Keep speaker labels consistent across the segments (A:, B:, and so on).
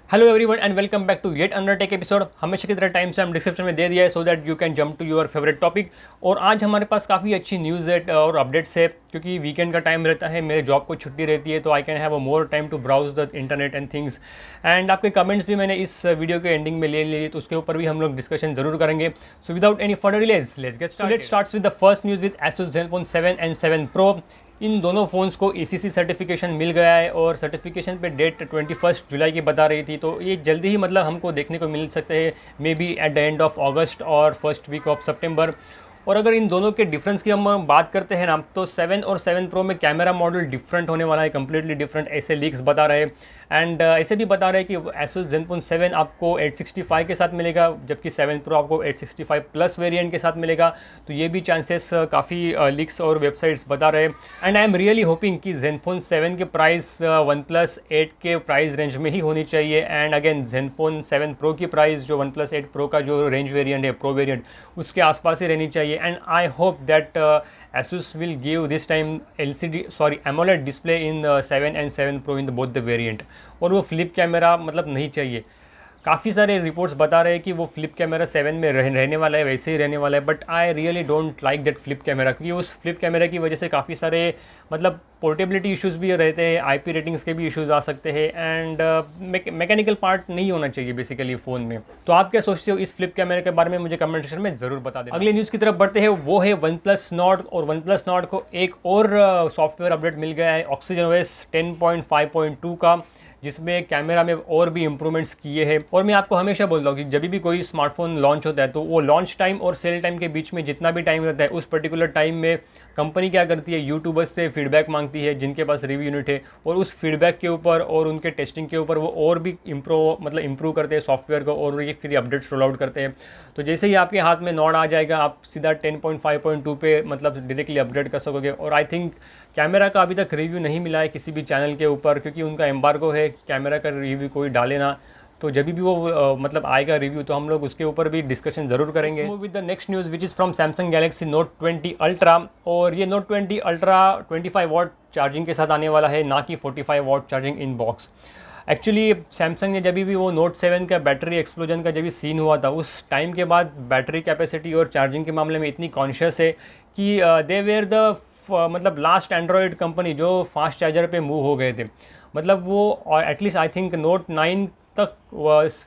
A: Hello everyone and welcome back to yet another tech episode. हमेशा की तरह time से हम डिस्क्रिप्शन में दे दिया है so that you can jump to your favourite topic. और आज हमारे पास काफ़ी अच्छी न्यूज़ है और अपडेट्स है, क्योंकि वीकेंड का टाइम रहता है, मेरे जॉब को छुट्टी रहती है, तो I can have a more time to browse the internet and things. And आपके कमेंट्स भी मैंने इस वीडियो के एंडिंग में ले लिए, तो उसके ऊपर भी हम लोग डिस्कशन जरूर करेंगे। So without any further delays let's start with the first news with Asus ZenFone 7 and 7 Pro। इन दोनों फ़ोन्स को ACC सर्टिफिकेशन मिल गया है और सर्टिफिकेशन पे डेट 21 जुलाई की बता रही थी, तो ये जल्दी ही मतलब हमको देखने को मिल सकते हैं, may be at the end of अगस्त और फर्स्ट वीक ऑफ सितंबर। और अगर इन दोनों के डिफरेंस की हम बात करते हैं ना, तो 7 और 7 Pro में कैमरा मॉडल डिफरेंट होने वाला है, कम्प्लीटली डिफरेंट, ऐसे लीक्स बता रहे हैं। एंड ऐसे भी बता रहे हैं कि Asus ZenFone 7 आपको 865 के साथ मिलेगा, जबकि 7 Pro आपको 865 प्लस वेरिएंट के साथ मिलेगा। तो ये भी चांसेस काफ़ी लीक्स और वेबसाइट्स बता रहे हैं। And I am really hoping कि ZenFone 7 के प्राइस OnePlus 8 के प्राइस रेंज में ही होनी चाहिए। एंड अगेन ZenFone 7 Pro की प्राइस जो OnePlus 8 Pro का जो रेंज वेरिएंट है, प्रो वेरिएंट, उसके आसपास ही रहनी चाहिए। And I hope that Asus will give this time AMOLED display in 7 and 7 Pro in both the variant। और वो फ्लिप कैमरा मतलब नहीं चाहिए। काफ़ी सारे रिपोर्ट्स बता रहे हैं कि वो फ्लिप कैमरा 7 में रहने वाला है, वैसे ही रहने वाला है, but I really don't like that flip camera, क्योंकि उस फ्लिप कैमरा की वजह से काफ़ी सारे मतलब पोर्टेबिलिटी इश्यूज़ भी रहते हैं, IP रेटिंग्स के भी इश्यूज़ आ सकते हैं। एंड मैकेनिकल पार्ट नहीं होना चाहिए बेसिकली फ़ोन में। तो आप क्या सोचते हो इस फ्लिप कैमरे के बारे में, मुझे कमेंट सेक्शन में ज़रूर बता दें। अगली न्यूज़ की तरफ बढ़ते हैं, वो है OnePlus Nord। और OnePlus Nord को एक और सॉफ्टवेयर अपडेट मिल गया है, OxygenOS 10.5.2 का, जिसमें कैमरा में और भी इंप्रूवमेंट्स किए हैं। और मैं आपको हमेशा बोलता हूँ कि जब भी कोई स्मार्टफोन लॉन्च होता है, तो वो लॉन्च टाइम और सेल टाइम के बीच में जितना भी टाइम रहता है, उस पर्टिकुलर टाइम में कंपनी क्या करती है, यूट्यूबर्स से फीडबैक मांगती है जिनके पास रिव्यू यूनिट है, और उस फीडबैक के ऊपर और उनके टेस्टिंग के ऊपर वो और भी इम्प्रूव करते हैं सॉफ्टवेयर को, और ये फिर अपडेट्स रोल आउट करते हैं। तो जैसे ही आपके हाथ में नॉड आ जाएगा, आप सीधा 10.5.2 पे मतलब डायरेक्टली अपडेट कर सकोगे। और आई थिंक कैमरा का अभी तक रिव्यू नहीं मिला है किसी भी चैनल के ऊपर, क्योंकि उनका एम्बार्गो है, कैमरा का रिव्यू कोई डाले ना। तो जब भी वो मतलब आएगा रिव्यू, तो हम लोग उसके ऊपर भी डिस्कशन जरूर करेंगे। Move with the next news which is from Samsung Galaxy Note 20 Ultra। और ये Note 20 Ultra 25 वॉट चार्जिंग के साथ आने वाला है, ना कि 45 वॉट चार्जिंग इन बॉक्स। एक्चुअली सैमसंग ने जब भी वो Note 7 का बैटरी एक्सप्लोजन का जब भी सीन हुआ था, उस टाइम के बाद बैटरी कैपेसिटी और चार्जिंग के मामले में इतनी कॉन्शियस है कि दे वेयर द मतलब लास्ट एंड्रॉयड कंपनी जो फास्ट चार्जर पे मूव हो गए थे। मतलब वो एटलीस्ट आई थिंक Note 9 तक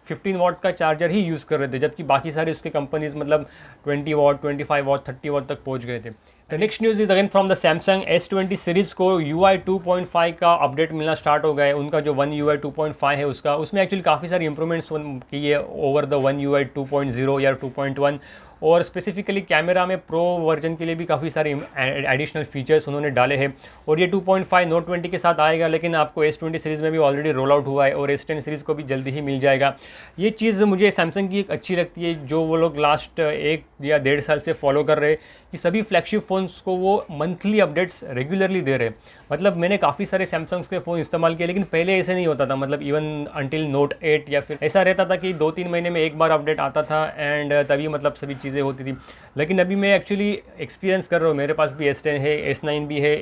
A: 15 वॉट का चार्जर ही यूज़ कर रहे थे, जबकि बाकी सारी उसके कंपनीज मतलब 20 वॉट, 25 वॉट, 30 वॉट तक पहुंच गए थे। The next news is again from the Samsung S20 series को UI 2.5 का अपडेट मिलना स्टार्ट हो गया है। उनका जो One UI 2.5 है उसमें एक्चुअली काफ़ी सारी इंप्रूवमेंट्स की है ओवर द One UI 2.0 या 2.1। और स्पेसिफिकली कैमरा में प्रो वर्जन के लिए भी काफ़ी सारे एडिशनल फीचर्स उन्होंने डाले हैं। और ये 2.5 Note 20 के साथ आएगा, लेकिन आपको S20 सीरीज़ में भी ऑलरेडी रोल आउट हुआ है, और S10 सीरीज़ को भी जल्दी ही मिल जाएगा। ये चीज़ मुझे सैमसंग की एक अच्छी लगती है, जो वो लोग लास्ट 1 या 1.5 साल से फॉलो कर रहे हैं, कि सभी फ्लैगशिप फ़ोन्स को वो मंथली अपडेट्स रेगुलरली दे रहे हैं। मतलब मैंने काफ़ी सारे सैमसंग्स के फ़ोन इस्तेमाल किए, लेकिन पहले ऐसे नहीं होता था। मतलब इवन अंटिल Note 8 या फिर ऐसा रहता था कि 2-3 महीने में एक बार अपडेट आता था, एंड तभी मतलब सभी चीज़ें होती थी। लेकिन अभी मैं एक्चुअली एक्सपीरियंस कर रहा हूँ, मेरे पास भी S10 है, S9 भी है,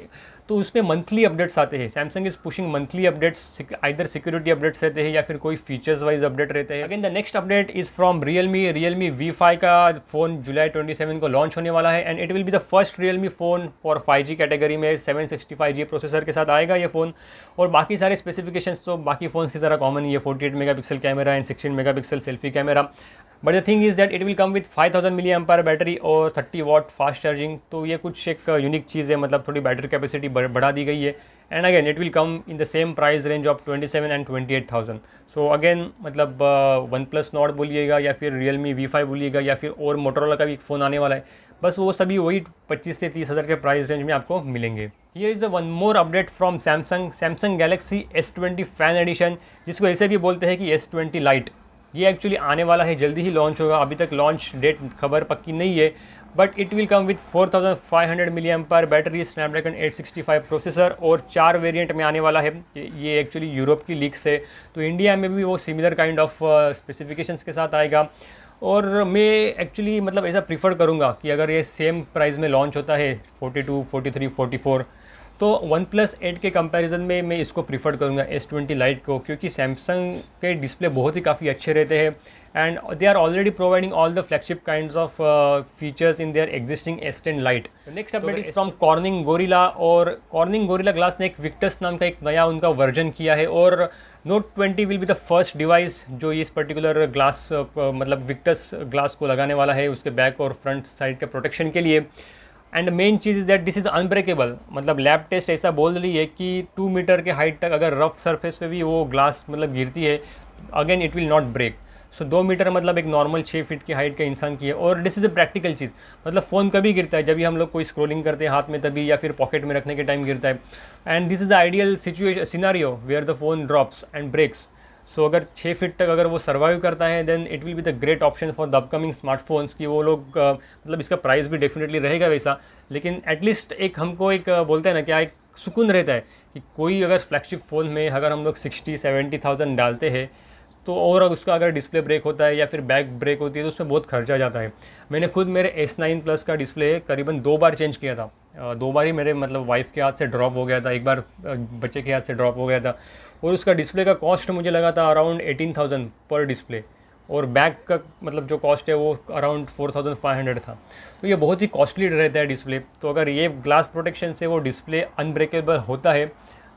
A: तो उसमें मंथली अपडेट्स आते हैं। Samsung is pushing monthly updates, either security updates रहते हैं या फिर कोई फीचर्स वाइज अपडेट रहते हैं। Again the next update is from Realme V5 का फ़ोन जुलाई 27 को लॉन्च होने वाला है, and it will be the first Realme phone for 5G category में। 765G प्रोसेसर के साथ आएगा ये फ़ोन। और बाकी सारे स्पेसिफिकेशंस तो बाकी फ़ोन्स की तरह कॉमन ही है, 48 megapixel camera and 16 megapixel selfie camera. But the thing is that it will come with 5000 mAh battery और 30 वॉट फास्ट चार्जिंग। तो ये कुछ एक यूनिक चीज़ है, मतलब थोड़ी बैटरी कैपेसिटी बढ़ा दी गई है। And again it will come in the same price range of 27 and 28,000। So again मतलब OnePlus Nord बोलिएगा या फिर Realme V5 बोलिएगा या फिर और मोटोरोला का भी एक फ़ोन आने वाला है, बस वो सभी वही 25 से 30 हज़ार के प्राइस रेंज में आपको मिलेंगे। Here is the one more update from Samsung Galaxy S20 fan addition, जिसको ऐसे भी बोलते हैं कि S20 Lite। ये एक्चुअली आने वाला है, जल्दी ही लॉन्च होगा। अभी तक लॉन्च डेट खबर पक्की नहीं है, but it will come with 4500 mAh battery, Snapdragon 865 processor, और 4 वेरिएंट में आने वाला है। ये एक्चुअली यूरोप की लीक्स है, तो इंडिया में भी वो सिमिलर काइंड ऑफ स्पेसिफिकेशंस के साथ आएगा। और मैं एक्चुअली मतलब ऐसा प्रीफर करूँगा कि अगर ये सेम प्राइस में लॉन्च होता है 42, 43, 44, तो वन प्लस 8 के कंपैरिजन में मैं इसको प्रीफर करूँगा S20 लाइट को, क्योंकि सैमसंग के डिस्प्ले बहुत ही काफ़ी अच्छे रहते हैं and they are already providing all the flagship kinds of features in their existing S10 lite. Next update is from Corning Gorilla, और कॉर्निंग गोरिल्ला ग्लास ने एक विक्टस नाम का एक नया उनका वर्जन किया है, और Note 20 will be the first device जो इस पर्टिकुलर ग्लास मतलब विक्टस ग्लास को लगाने वाला है उसके बैक और फ्रंट साइड के प्रोटेक्शन के लिए। And main cheese is that this is unbreakable, मतलब लैब टेस्ट ऐसा बोल रही है कि 2 मीटर के हाइट तक अगर रफ सरफेस पे भी वो ग्लास मतलब गिरती है, again it will not break. So 2 metre मतलब एक नॉर्मल 6 फीट की हाइट का इंसान की है, और दिस इज़ अ प्रैक्टिकल चीज़, मतलब फ़ोन कभी गिरता है जब भी हम लोग कोई स्क्रॉलिंग करते हैं हाथ में तभी, या फिर पॉकेट में रखने के टाइम गिरता है। And this is the ideal situation scenario where the phone drops and breaks. So अगर 6 फीट तक अगर वो सर्वाइव करता है then it will be the great option for the upcoming smartphones, कि वो लोग मतलब इसका प्राइस भी डेफिनेटली रहेगा वैसा, लेकिन एटलीस्ट एक हमको एक बोलते हैं ना क्या, एक सुकून रहता है कि कोई अगर फ्लैगशिप फ़ोन में अगर हम लोग 60-70,000 डालते हैं तो, और उसका अगर डिस्प्ले ब्रेक होता है या फिर बैक ब्रेक होती है तो उसमें बहुत खर्चा जाता है। मैंने खुद मेरे S9 प्लस का डिस्प्ले करीबन 2 बार चेंज किया था, 2 बार ही मेरे मतलब वाइफ के हाथ से ड्रॉप हो गया था, एक बार बच्चे के हाथ से ड्रॉप हो गया था, और उसका डिस्प्ले का कॉस्ट मुझे लगा था अराउंड 18,000 पर डिस्प्ले, और बैक का मतलब जो कॉस्ट है वो अराउंड 4,500 था। तो ये बहुत ही कॉस्टली रहता है डिस्प्ले। तो अगर ये ग्लास प्रोटेक्शन से वो डिस्प्ले अनब्रेकेबल होता है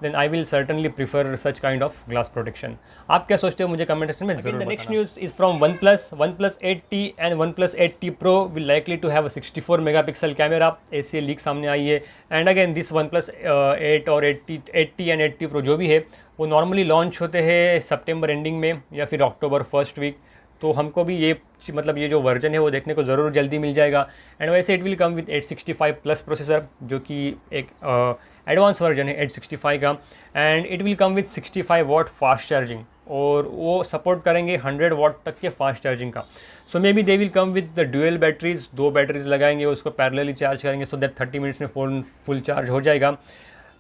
A: then I will certainly prefer such kind of glass protection। आप क्या सोचते हो मुझे कमेंट सेक्शन में जरूर बताना। Next news is from OnePlus 8T and OnePlus 8T Pro will likely to have a 64 megapixel camera, ऐसी लीक सामने आई है। एंड अगेन दिस OnePlus 8 और 8T एंड 8T Pro जो भी है वो नॉर्मली लॉन्च होते हैं सितंबर एंडिंग में या फिर अक्टूबर फर्स्ट वीक, तो हमको भी ये मतलब ये जो वर्जन है वो देखने को ज़रूर जल्दी मिल जाएगा। एंड वैसे it will come with 865 plus processor, जो कि एक एडवांस वर्जन है 865 का, and it will come with 65 watt fast charging, और वो सपोर्ट करेंगे 100 वाट तक के फास्ट चार्जिंग का। So may be they will come with the dual batteries, 2 batteries लगाएंगे उसको पैरेलली चार्ज करेंगे, सो दैट 30 मिनट्स में फ़ोन फुल चार्ज हो जाएगा।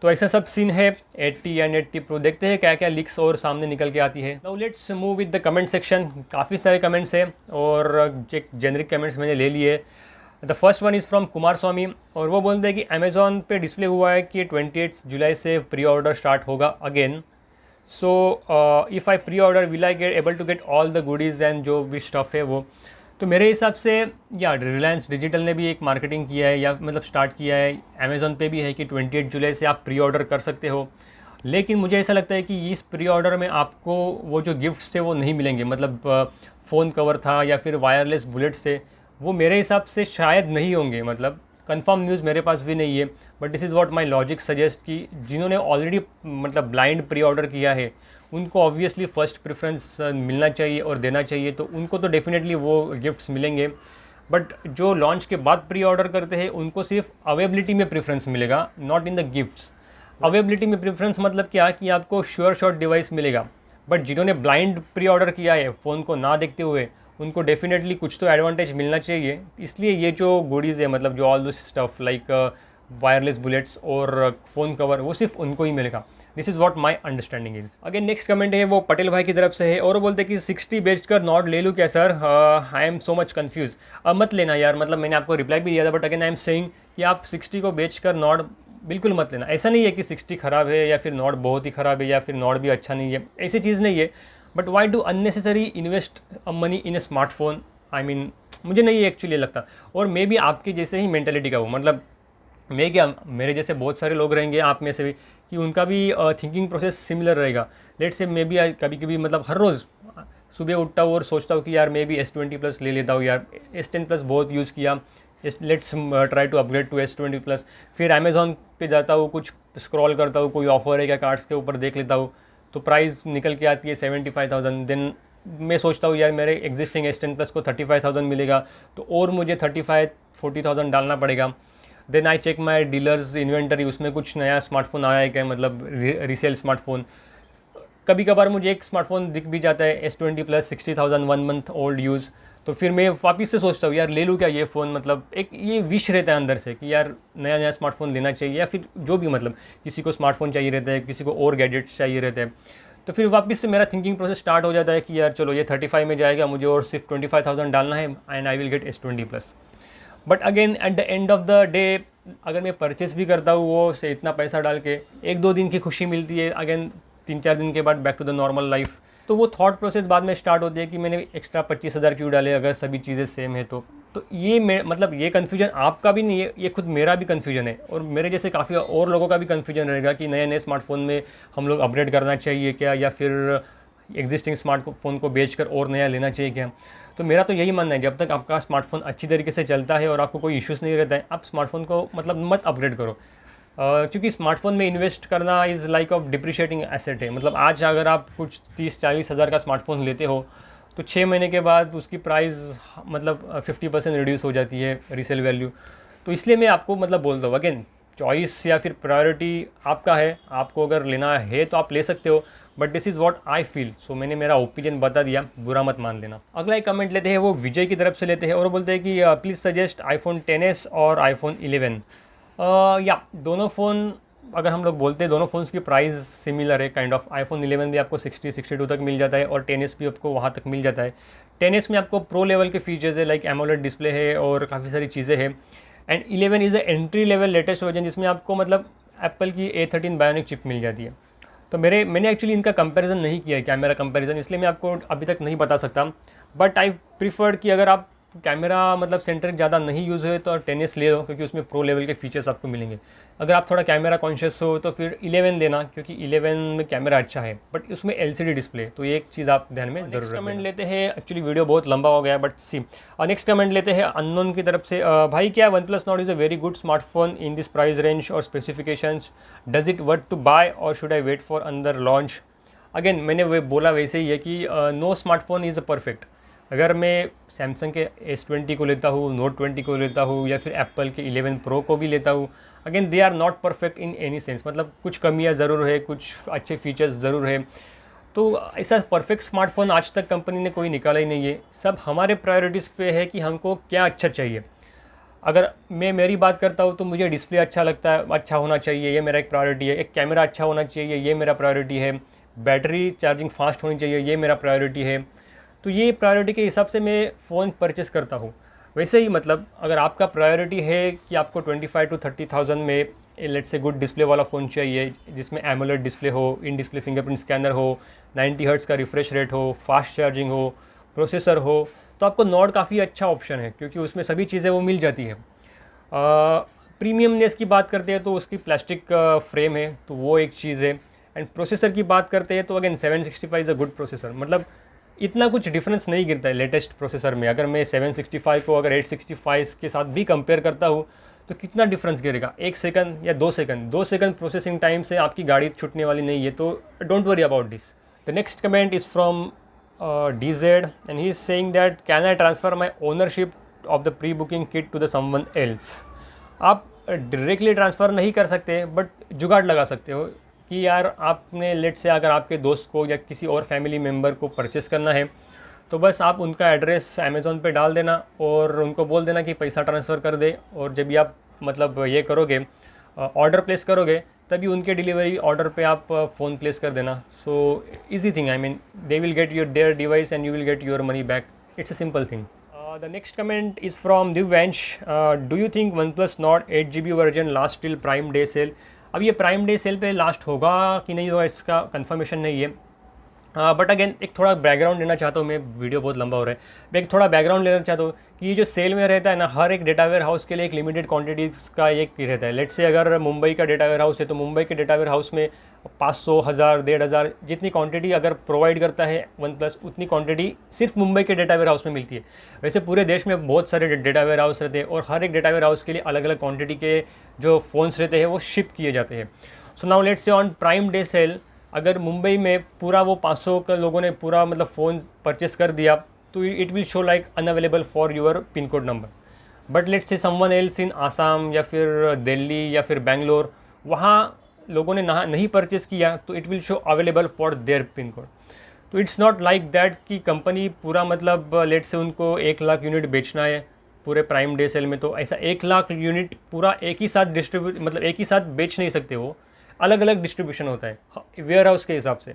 A: तो ऐसा सब सीन है 8T एंड 8T Pro। देखते हैं क्या क्या लीक्स और सामने निकल के आती है। Now let's move with the comment section. काफ़ी सारे कमेंट्स हैं और एक जेनरिक कमेंट्स मैंने ले लिए। The first one is from Kumar Swamy, और वो बोलते हैं कि अमेज़ॉन पे डिस्प्ले हुआ है कि 28 जुलाई से प्री ऑर्डर स्टार्ट होगा again. So if I pre order will I get able to get all the goodies and जो भी स्टफ़ है वो। तो मेरे हिसाब से या रिलायंस डिजिटल ने भी एक मार्केटिंग किया है या मतलब स्टार्ट किया है, अमेज़ॉन पे भी है कि 28 जुलाई से आप प्री ऑर्डर कर सकते हो। लेकिन मुझे ऐसा लगता है कि इस प्री ऑर्डर में आपको वो जो गिफ्ट्स थे वो नहीं मिलेंगे, मतलब फ़ोन कवर था या फिर वायरलेस बुलेट्स थे, वो मेरे हिसाब से शायद नहीं होंगे। मतलब कंफर्म न्यूज़ मेरे पास भी नहीं है, but this is what my logic suggest कि जिन्होंने ऑलरेडी मतलब ब्लाइंड प्री ऑर्डर किया है उनको ऑब्वियसली फ़र्स्ट प्रेफरेंस मिलना चाहिए और देना चाहिए, तो उनको तो डेफिनेटली वो गिफ्ट्स मिलेंगे। बट जो लॉन्च के बाद प्री ऑर्डर करते हैं उनको सिर्फ अवेलेबिलिटी में प्रेफरेंस मिलेगा, not in the gifts. Availability में प्रेफरेंस मतलब क्या कि आपको श्योर शॉट डिवाइस मिलेगा, बट जिन्होंने ब्लाइंड प्री ऑर्डर किया है फ़ोन को ना देखते हुए उनको डेफिनेटली कुछ तो एडवांटेज मिलना चाहिए। इसलिए ये जो गुडीज़ है मतलब जो all this stuff like wireless bullets और फ़ोन कवर वो सिर्फ उनको ही मिलेगा। This is what my understanding is. Again next comment है वो पटेल भाई की तरफ से है, और वो बोलते हैं कि 60 बेचकर नॉट ले लूँ क्या sir, I am so much confuse. अब मत लेना यार, मतलब मैंने आपको रिप्लाई भी दिया था, but again I am saying कि आप 60 को बेचकर नॉट बिल्कुल मत लेना। ऐसा नहीं है कि 60 ख़राब है या फिर नॉट बहुत ही ख़राब है या फिर नॉट भी अच्छा नहीं है, ऐसी चीज़ नहीं है। But why do unnecessary invest money in A smartphone, I mean मुझे नहीं एक्चुअली लगता। और मे भी आपके जैसे ही मेंटेलिटी का हो, मतलब मैं क्या मेरे जैसे बहुत सारे लोग रहेंगे आप में से भी कि उनका भी थिंकिंग प्रोसेस सिमिलर रहेगा। लेट्स से मे बी कभी कभी मतलब हर रोज़ सुबह उठता हूँ और सोचता हूँ कि यार मैं भी S20 प्लस ले लेता हूँ, यार S10 प्लस बहुत यूज़ किया, let's try to upgrade to S20 plus. फिर अमेज़ॉन पे जाता हूँ, कुछ स्क्रॉल करता हूँ, कोई ऑफर है क्या कार्ड्स के ऊपर देख लेता हूँ, तो प्राइस निकल के आती है 75,000। देन मैं सोचता हूँ यार मेरे एग्जिस्टिंग S10 प्लस को 35,000 मिलेगा, तो और मुझे 35-40,000 डालना पड़ेगा। Then I check my dealers inventory, उसमें कुछ नया स्मार्टफोन आया है क्या, मतलब रीसेल स्मार्टफोन। कभी कभार मुझे एक स्मार्टफोन दिख भी जाता है S20 plus 60,000 1 month old use, तो फिर मैं वापस से सोचता हूँ यार ले लूँ क्या ये फ़ोन। मतलब एक ये विश रहता है अंदर से कि यार नया नया स्मार्टफोन लेना चाहिए, या फिर जो भी मतलब किसी को स्मार्टफोन चाहिए रहता है, किसी को और गैजेट्स चाहिए रहते हैं, तो फिर वापस से मेरा थिंकिंग प्रोसेस स्टार्ट हो जाता है कि यार चलो ये 35 में जाएगा, मुझे और सिर्फ 25,000 डालना है and I will get S20 plus. But again at the end of the day अगर मैं परचेस भी करता हूँ वो से इतना पैसा डाल के, 1-2 दिन की खुशी मिलती है, अगेन 3-4 दिन के बाद back to the normal life. तो वो थॉट प्रोसेस बाद में स्टार्ट होती है कि मैंने एक्स्ट्रा 25,000 क्यों डाले अगर सभी चीज़ें सेम है तो ये मतलब ये कन्फ्यूजन आपका भी नहीं है, ये खुद मेरा भी कन्फ्यूजन है, और मेरे जैसे काफ़ी और लोगों का भी कन्फ्यूजन रहेगा कि नए नए स्मार्टफोन में हम लोग अपग्रेड करना चाहिए क्या, या फिर एग्जिस्टिंग स्मार्टफोन को बेचकर और नया लेना चाहिए क्या। तो मेरा तो यही मानना है, जब तक आपका स्मार्टफोन अच्छी तरीके से चलता है और आपको कोई इश्यूज़ नहीं रहता है, आप स्मार्टफोन को मतलब मत अपग्रेड करो। क्योंकि स्मार्टफोन में इन्वेस्ट करना is like of depreciating asset है। मतलब आज अगर आप कुछ 30-40 हज़ार का स्मार्टफोन लेते हो तो 6 महीने के बाद उसकी प्राइस मतलब 50% रिड्यूस हो जाती है रीसेल वैल्यू। तो इसलिए मैं आपको मतलब बोलता हूँ, अगेन चॉइस या फिर प्रायोरिटी आपका है, आपको अगर लेना है तो आप ले सकते हो, but this is what I feel. So मैंने मेरा ओपिनियन बता दिया, बुरा मत मान लेना। अगला एक कमेंट लेते हैं, वो विजय की तरफ से लेते हैं और वो बोलते हैं कि प्लीज़ सजेस्ट आईफोन 10s और आईफोन 11। या दोनों फ़ोन अगर हम लोग बोलते हैं, दोनों फ़ोन्स की प्राइस सिमिलर है काइंड ऑफ। आईफोन 11 भी आपको 60-62 तक मिल जाता है और 10s भी आपको वहाँ तक मिल जाता है। 10s में आपको प्रो लेवल के फीचर्स है, लाइक एमोलेड डिस्प्ले है और काफ़ी सारी चीज़ें हैं। And 11 is a entry level latest version जिसमें आपको मतलब एप्पल की A13 बायोनिक चिप मिल जाती है। तो मैंने एक्चुअली इनका कंपैरिजन नहीं किया है, कैमरा कंपैरिजन, इसलिए मैं आपको अभी तक नहीं बता सकता। बट आई प्रीफर्ड कि अगर आप कैमरा मतलब सेंट्रिक ज़्यादा नहीं यूज़ है तो 10s ले लो, क्योंकि उसमें प्रो लेवल के फीचर्स आपको मिलेंगे। अगर आप थोड़ा कैमरा कॉन्शियस हो तो फिर 11 लेना, क्योंकि 11 में कैमरा अच्छा है बट उसमें LCD डिस्प्ले, तो ये एक चीज़ आप ध्यान में जरूर रखना। कमेंट लेते हैं, एक्चुअली वीडियो बहुत लंबा हो गया बट सी। और नेक्स्ट कमेंट लेते हैं अननोन की तरफ से, भाई क्या OnePlus Nord is a very good smartphone in this price range और specifications, does it worth to buy और should I wait for another launch. Again मैंने वो बोला वैसे ही है कि no smartphone is a perfect. अगर मैं सैमसंग के S20 को लेता हूँ, Note 20 को लेता हूँ, या फिर एप्पल के 11 Pro को भी लेता हूँ, again they are not perfect in any sense. मतलब कुछ कमियाँ ज़रूर है, कुछ अच्छे फीचर्स ज़रूर है। तो ऐसा परफेक्ट स्मार्टफोन आज तक कंपनी ने कोई निकाला ही नहीं है। सब हमारे प्रायोरिटीज़ पे है कि हमको क्या अच्छा चाहिए। अगर मैं मेरी बात करता हूँ तो मुझे डिस्प्ले अच्छा लगता है, अच्छा होना चाहिए, ये मेरा एक प्रायोरिटी है। एक कैमरा अच्छा होना चाहिए, ये मेरा प्रायोरिटी है। बैटरी चार्जिंग फास्ट होनी चाहिए, ये मेरा प्रायोरिटी है। तो ये प्रायोरिटी के हिसाब से मैं फ़ोन परचेस करता हूँ। वैसे ही मतलब अगर आपका प्रायोरिटी है कि आपको 25 to 30,000 में लेट्स से गुड डिस्प्ले वाला फ़ोन चाहिए, जिसमें एमोलेड डिस्प्ले हो, इन डिस्प्ले फिंगरप्रिंट स्कैनर हो, 90 हर्ट्ज़ का रिफ्रेश रेट हो, फास्ट चार्जिंग हो, प्रोसेसर हो, तो आपको नॉर्ड काफ़ी अच्छा ऑप्शन है, क्योंकि उसमें सभी चीज़ें वो मिल जाती है। प्रीमियमनेस की बात करते हैं तो उसकी प्लास्टिक फ्रेम है, तो वो एक चीज़ है। एंड प्रोसेसर की बात करते हैं तो again 765 is a good processor. मतलब इतना कुछ डिफरेंस नहीं गिरता है लेटेस्ट प्रोसेसर में। अगर मैं 765 को अगर 865 के साथ भी कंपेयर करता हूँ तो कितना डिफरेंस गिरेगा, 1 सेकंड या 2 सेकंड। 2 सेकंड प्रोसेसिंग टाइम से आपकी गाड़ी छूटने वाली नहीं है, तो don't worry about this. The next comment is from DZ and he is saying that can I transfer my ownership of the pre booking kit to the someone else. आप directly transfer नहीं कर सकते, but जुगाड़ लगा सकते हो कि यार आपने लेट से अगर आपके दोस्त को या किसी और फैमिली मेम्बर को परचेस करना है तो बस आप उनका एड्रेस अमेज़ॉन पे डाल देना और उनको बोल देना कि पैसा ट्रांसफ़र कर दे। और जब भी आप मतलब ये करोगे, ऑर्डर प्लेस करोगे, तभी उनके डिलीवरी ऑर्डर पे आप फ़ोन प्लेस कर देना। So easy thing, I mean they will get your their device and you will get your money back. It's a simple thing. The next comment is from Divyansh. Do you think OnePlus Nord 8GB version last till prime day sale? अब ये prime day sale पे लास्ट होगा कि नहीं होगा इसका confirmation नहीं है। बट अगेन एक थोड़ा बैकग्राउंड लेना चाहता हूँ मैं, वीडियो बहुत लंबा हो रहा है, मैं एक थोड़ा बैकग्राउंड लेना चाहता हूँ कि ये जो सेल में रहता है ना, हर एक डेटा वेयर हाउस के लिए एक लिमिटेड क्वांटिटीज़ का एक रहता है। लेट्स से अगर मुंबई का डेटा वेयर हाउस है तो मुंबई के डेटा वेयर हाउस में 500, 1000, 1500 जितनी क्वांटिटी अगर प्रोवाइड करता है OnePlus, उतनी क्वांटिटी सिर्फ मुंबई के डेटा वेयर हाउस में मिलती है। वैसे पूरे देश में बहुत सारे डेटा वेयर हाउस रहते हैं और हर एक डेटा वेयर हाउस के लिए अलग अलग क्वांटिटी के जो फ़ोन्स रहते हैं वो शिप किए जाते हैं। So now let's say on prime day sale अगर मुंबई में पूरा वो 500 का लोगों ने पूरा मतलब फ़ोन परचेस कर दिया तो it will show like unavailable for your pin code number. But let's say someone else in Assam या फिर दिल्ली या फिर बेंगलोर, वहाँ लोगों ने नहीं परचेस किया तो it will show available for their pin code. तो इट्स नॉट लाइक दैट कि कंपनी पूरा मतलब लेट्स से उनको 1 लाख यूनिट बेचना है पूरे प्राइम डे सेल में, तो ऐसा 1 लाख यूनिट पूरा एक ही साथ मतलब एक ही साथ बेच नहीं सकते, वो अलग अलग डिस्ट्रीब्यूशन होता है वेयर हाउस के हिसाब से।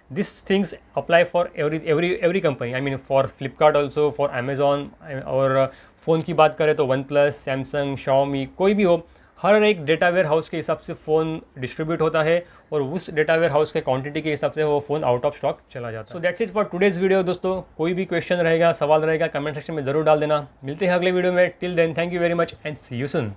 A: This things apply for every company, I mean for Flipkart also, for Amazon. और फ़ोन की बात करें तो OnePlus, सैमसंग, Xiaomi, कोई भी हो, हर एक डेटा वेयर हाउस के हिसाब से फ़ोन डिस्ट्रीब्यूट होता है और उस डेटा वेयर हाउस के क्वांटिटी के हिसाब से वो फ़ोन आउट ऑफ स्टॉक चला जाता है। So that's it for today's video दोस्तों। कोई भी क्वेश्चन रहेगा, सवाल रहेगा, कमेंट सेक्शन में ज़रूर डाल देना। मिलते हैं अगले वीडियो में। Till then thank you very much and see you soon.